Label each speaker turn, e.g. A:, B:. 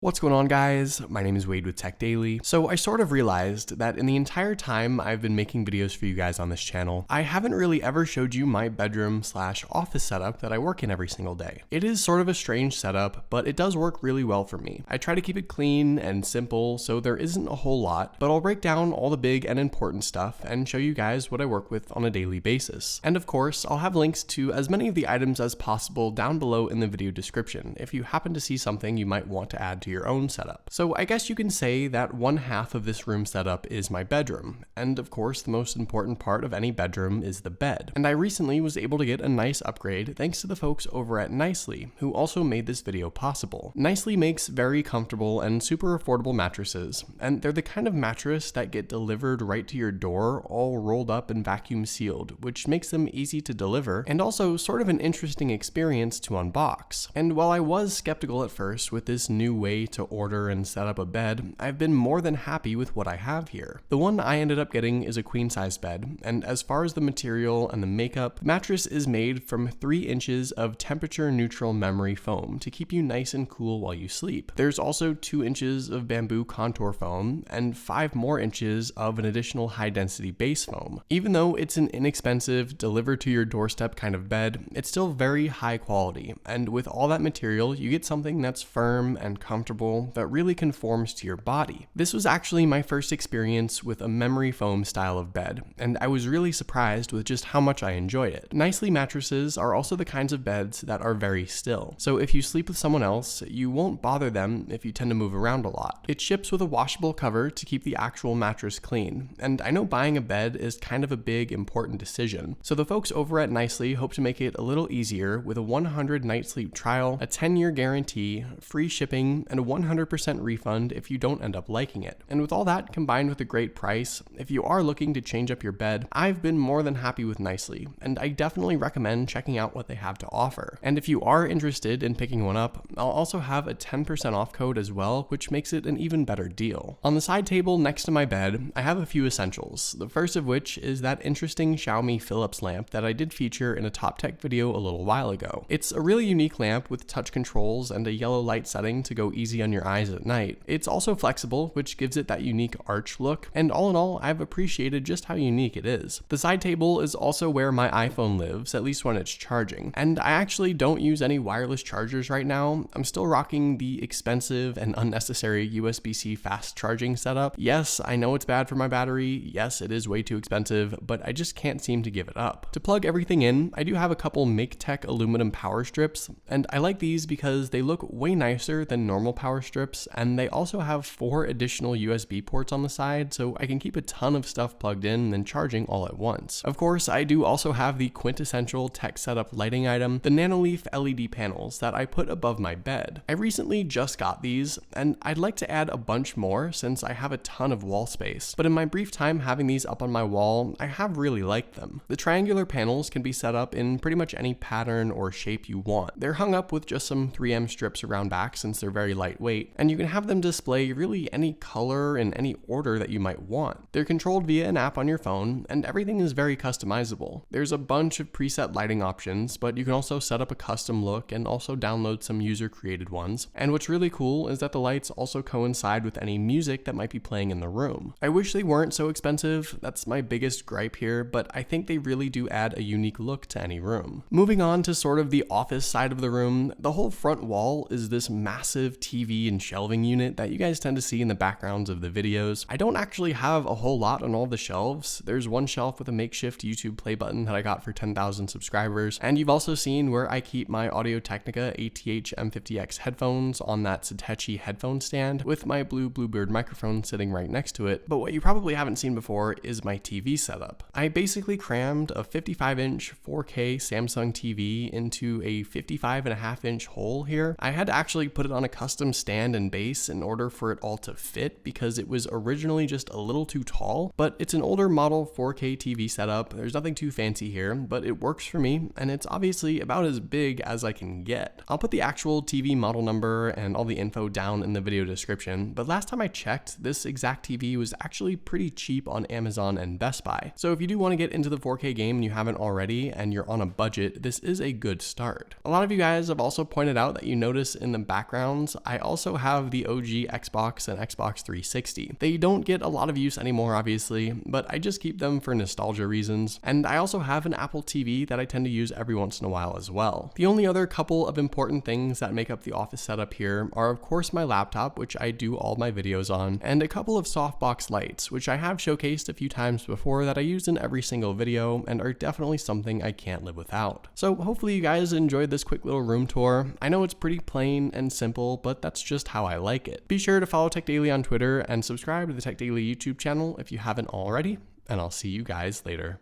A: What's going on, guys? My name is Wade with Tech Daily. So I sort of realized that in the entire time I've been making videos for you guys on this channel, I haven't really ever showed you my bedroom/office setup that I work in every single day. It is sort of a strange setup, but it does work really well for me. I try to keep it clean and simple, so there isn't a whole lot, but I'll break down all the big and important stuff and show you guys what I work with on a daily basis. And of course, I'll have links to as many of the items as possible down below in the video description if you happen to see something you might want to add to your own setup. So I guess you can say that one half of this room setup is my bedroom, and of course the most important part of any bedroom is the bed. And I recently was able to get a nice upgrade thanks to the folks over at Nighslee, who also made this video possible. Nighslee makes very comfortable and super affordable mattresses, and they're the kind of mattress that get delivered right to your door, all rolled up and vacuum sealed, which makes them easy to deliver and also sort of an interesting experience to unbox. And while I was skeptical at first with this new way to order and set up a bed, I've been more than happy with what I have here. The one I ended up getting is a queen size bed, and as far as the material and the makeup, the mattress is made from 3 inches of temperature neutral memory foam to keep you nice and cool while you sleep. There's also 2 inches of bamboo contour foam and 5 more inches of an additional high density base foam. Even though it's an inexpensive, delivered to your doorstep kind of bed, it's still very high quality, and with all that material, you get something that's firm and comfortable that really conforms to your body. This was actually my first experience with a memory foam style of bed, and I was really surprised with just how much I enjoyed it. Nighslee mattresses are also the kinds of beds that are very still, so if you sleep with someone else, you won't bother them if you tend to move around a lot. It ships with a washable cover to keep the actual mattress clean, and I know buying a bed is kind of a big, important decision, so the folks over at Nighslee hope to make it a little easier with a 100 night sleep trial, a 10-year guarantee, free shipping, and a 100% refund if you don't end up liking it. And with all that combined with a great price, if you are looking to change up your bed, I've been more than happy with Nighslee, and I definitely recommend checking out what they have to offer. And if you are interested in picking one up, I'll also have a 10% off code as well, which makes it an even better deal. On the side table next to my bed, I have a few essentials, the first of which is that interesting Xiaomi Philips lamp that I did feature in a top tech video a little while ago. It's a really unique lamp with touch controls and a yellow light setting to go easy on your eyes at night. It's also flexible, which gives it that unique arch look, and all in all, I've appreciated just how unique it is. The side table is also where my iPhone lives, at least when it's charging, and I actually don't use any wireless chargers right now. I'm still rocking the expensive and unnecessary USB-C fast charging setup. Yes, I know it's bad for my battery, yes, it is way too expensive, but I just can't seem to give it up. To plug everything in, I do have a couple MakeTech aluminum power strips, and I like these because they look way nicer than normal power strips, and they also have 4 additional USB ports on the side, so I can keep a ton of stuff plugged in and charging all at once. Of course, I do also have the quintessential tech setup lighting item, the Nano LED panels that I put above my bed. I recently just got these, and I'd like to add a bunch more since I have a ton of wall space, but in my brief time having these up on my wall, I have really liked them. The triangular panels can be set up in pretty much any pattern or shape you want. They're hung up with just some 3M strips around back since they're very lightweight, and you can have them display really any color in any order that you might want. They're controlled via an app on your phone, and everything is very customizable. There's a bunch of preset lighting options, but you can also set up a custom look and also download some user-created ones. And what's really cool is that the lights also coincide with any music that might be playing in the room. I wish they weren't so expensive, that's my biggest gripe here, but I think they really do add a unique look to any room. Moving on to sort of the office side of the room, the whole front wall is this massive TV and shelving unit that you guys tend to see in the backgrounds of the videos. I don't actually have a whole lot on all the shelves. There's one shelf with a makeshift YouTube play button that I got for 10,000 subscribers, and you've also seen where I keep my Audio-Technica ATH M50X headphones on that Satechi headphone stand with my blue Bluebird microphone sitting right next to it. But what you probably haven't seen before is my TV setup. I basically crammed a 55-inch 4K Samsung TV into a 55.5-inch hole here. I had to actually put it on a custom stand and base in order for it all to fit because it was originally just a little too tall, but it's an older model 4K TV setup. There's nothing too fancy here, but it works for me, and it's obviously about as big as I can get. I'll put the actual TV model number and all the info down in the video description, but last time I checked, this exact TV was actually pretty cheap on Amazon and Best Buy. So if you do want to get into the 4K game and you haven't already, and you're on a budget, this is a good start. A lot of you guys have also pointed out that you notice in the backgrounds I also have the OG Xbox and Xbox 360. They don't get a lot of use anymore, obviously, but I just keep them for nostalgia reasons. And I also have an Apple TV that I tend to use every once in a while as well. The only other couple of important things that make up the office setup here are of course my laptop, which I do all my videos on, and a couple of softbox lights, which I have showcased a few times before that I use in every single video and are definitely something I can't live without. So hopefully you guys enjoyed this quick little room tour. I know it's pretty plain and simple, but that's just how I like it. Be sure to follow Tech Daily on Twitter and subscribe to the Tech Daily YouTube channel if you haven't already, and I'll see you guys later.